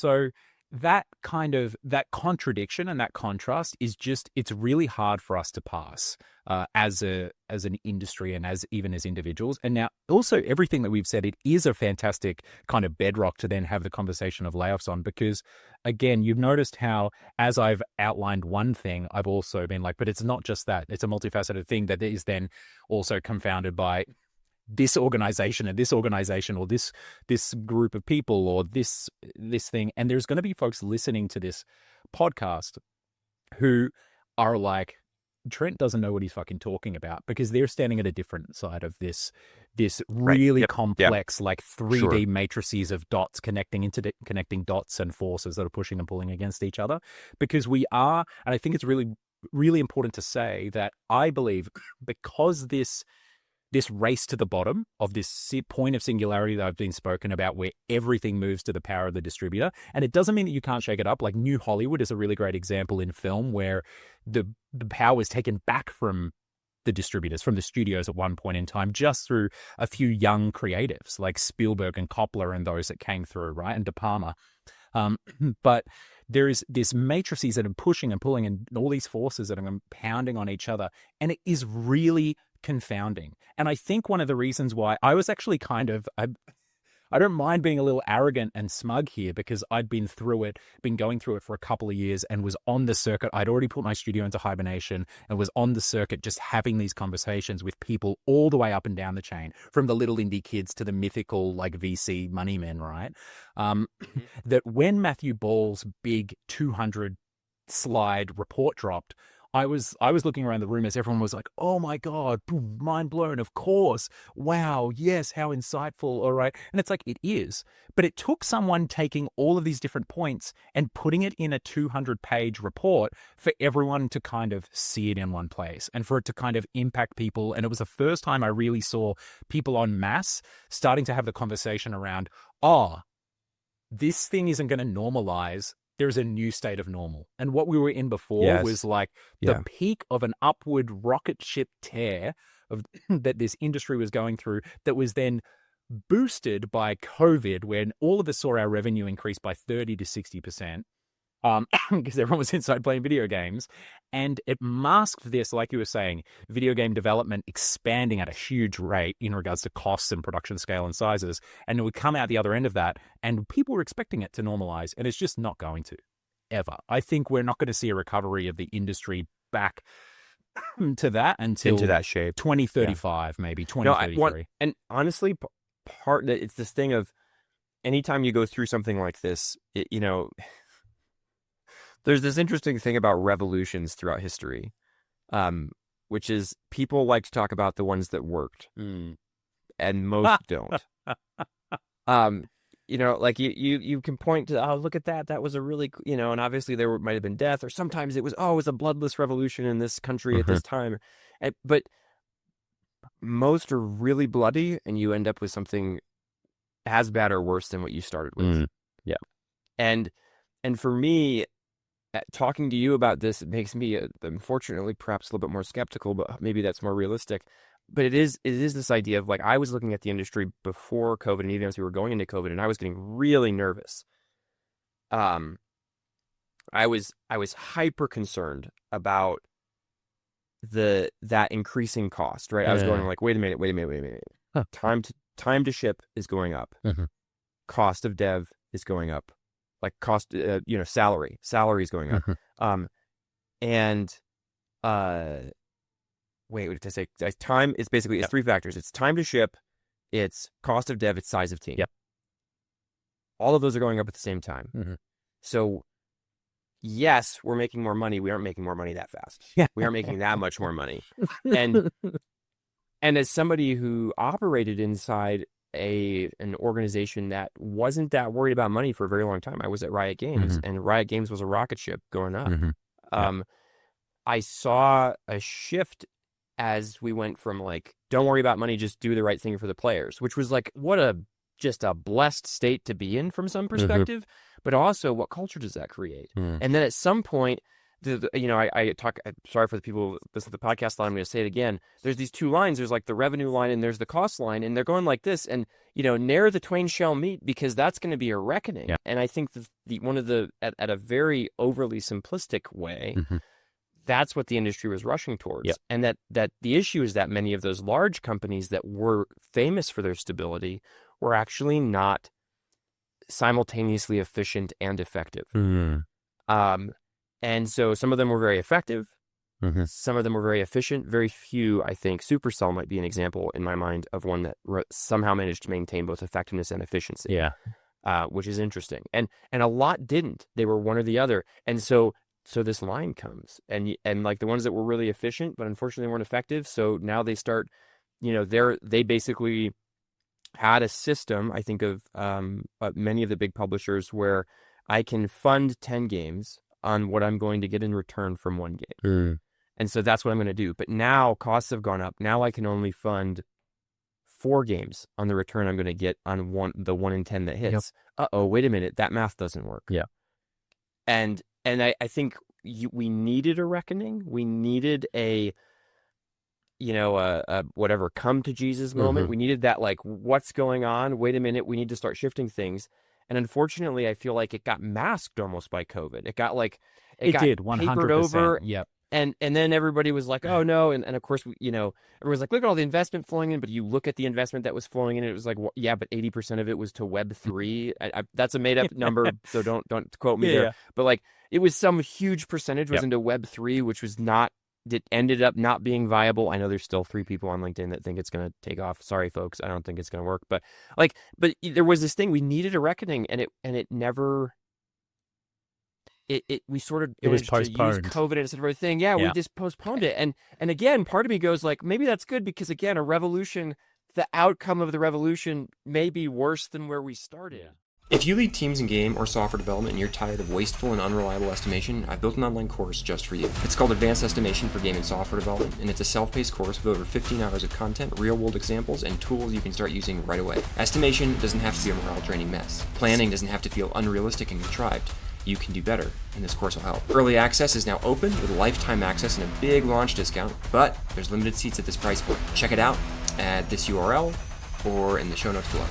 so that contradiction and that contrast is it's really hard for us to pass as an industry and even as individuals. And now also everything that we've said, it is a fantastic kind of bedrock to then have the conversation of layoffs on, because again, you've noticed how as I've outlined one thing, I've also been like, but it's not just that, it's a multifaceted thing that is then also confounded by this organization and this organization, or this group of people, or this thing. And there's going to be folks listening to this podcast who are like, Trent doesn't know what he's fucking talking about, because they're standing at a different side of this really complex, like 3D matrices of dots connecting dots and forces that are pushing and pulling against each other. Because we are, and I think it's really, really important to say that I believe because this race to the bottom of this point of singularity that I've been spoken about, where everything moves to the power of the distributor. And it doesn't mean that you can't shake it up. Like New Hollywood is a really great example in film, where the power is taken back from the distributors, from the studios at one point in time, just through a few young creatives like Spielberg and Coppola and those that came through, right? And De Palma. But there is this matrices that are pushing and pulling, and all these forces that are pounding on each other. And it is really confounding. And I think one of the reasons why I was actually I don't mind being a little arrogant and smug here, because I'd been going through it for a couple of years and was on the circuit. I'd already put my studio into hibernation and was on the circuit just having these conversations with people all the way up and down the chain, from the little indie kids to the mythical like VC money men, right? That when Matthew Ball's big 200 slide report dropped, I was looking around the room as everyone was like, oh my God, boom, mind blown, of course. Wow, yes, how insightful, all right. And it's like, it is. But it took someone taking all of these different points and putting it in a 200-page report for everyone to kind of see it in one place and for it to kind of impact people. And it was the first time I really saw people en masse starting to have the conversation around, this thing isn't going to normalize. There's a new state of normal. And what we were in before was like the peak of an upward rocket ship tear that this industry was going through, that was then boosted by COVID, when all of us saw our revenue increase by 30 to 60%, because everyone was inside playing video games. And it masked this, like you were saying, video game development expanding at a huge rate in regards to costs and production scale and sizes. And it would come out the other end of that, and people were expecting it to normalize, and it's just not going to, ever. I think we're not going to see a recovery of the industry back to that until into that shape 2035, maybe 2033. And honestly, it's this thing of, anytime you go through something like this, there's this interesting thing about revolutions throughout history, which is people like to talk about the ones that worked, and most don't. Like you can point to, look at that. That was a really, and obviously there might have been death, or sometimes it was a bloodless revolution in this country at this time. But most are really bloody, and you end up with something as bad or worse than what you started with. Yeah. And for me, talking to you about this, it makes me, unfortunately, perhaps a little bit more skeptical, but maybe that's more realistic. But it is this idea of, like, I was looking at the industry before COVID, and even as we were going into COVID, and I was getting really nervous. I was hyper concerned about that increasing cost, right? I was going like, wait a minute. Huh. Time to ship is going up. Cost of dev is going up. Like cost, salary is going up. Wait, what did I say? Time is basically, it's three factors. It's time to ship, it's cost of dev, it's size of team. Yep. All of those are going up at the same time. So yes, we're making more money. We aren't making more money that fast. We aren't making that much more money. And as somebody who operated inside an organization that wasn't that worried about money for a very long time, I was at Riot Games, and Riot Games was a rocket ship going up. I saw a shift as we went from, like, don't worry about money, just do the right thing for the players, which was like, just a blessed state to be in from some perspective, but also what culture does that create? And then at some point, I talk, sorry for the people listen to the podcast line, I'm going to say it again. There's these two lines. There's like the revenue line and there's the cost line, and they're going like this. And, ne'er the twain shall meet, because that's going to be a reckoning. Yeah. And I think at a very overly simplistic way, that's what the industry was rushing towards. Yep. And that the issue is that many of those large companies that were famous for their stability were actually not simultaneously efficient and effective. And so some of them were very effective. Some of them were very efficient. Very few, I think, Supercell might be an example in my mind of one that somehow managed to maintain both effectiveness and efficiency. Yeah. Which is interesting. And a lot didn't. They were one or the other. And so this line comes, and like the ones that were really efficient, but unfortunately weren't effective. So now they start, they basically had a system, I think, of many of the big publishers where I can fund 10 games on what I'm going to get in return from one game. And so that's what I'm going to do. But now costs have gone up. Now I can only fund 4 games on the return I'm going to get on the 1 in 10 that hits. Yep. Wait a minute. That math doesn't work. Yeah. And I think we needed a reckoning. We needed a whatever, come to Jesus moment. We needed that, like, what's going on? Wait a minute. We need to start shifting things. And unfortunately, I feel like it got masked almost by COVID. It got it did 100%. Papered over. Yep. And then everybody was like, oh no. And of course, everyone's like, look at all the investment flowing in. But you look at the investment that was flowing in, it was like, well, yeah, but 80% of it was to Web3. That's a made up number. So don't quote me there. But like, it was some huge percentage was into Web3, which was it ended up not being viable. I know there's still 3 people on LinkedIn that think it's going to take off. Sorry, folks. I don't think it's going to work. But there was this thing, we needed a reckoning, and it never, we sort of, it was postponed. Use COVID instead of everything. Yeah, we just postponed it. And again, part of me goes like, maybe that's good, because again, a revolution, the outcome of the revolution may be worse than where we started. If you lead teams in game or software development and you're tired of wasteful and unreliable estimation, I've built an online course just for you. It's called Advanced Estimation for Game and Software Development, and it's a self-paced course with over 15 hours of content, real-world examples, and tools you can start using right away. Estimation doesn't have to be a morale-draining mess. Planning doesn't have to feel unrealistic and contrived. You can do better, and this course will help. Early access is now open with lifetime access and a big launch discount, but there's limited seats at this price point. Check it out at this URL or in the show notes below.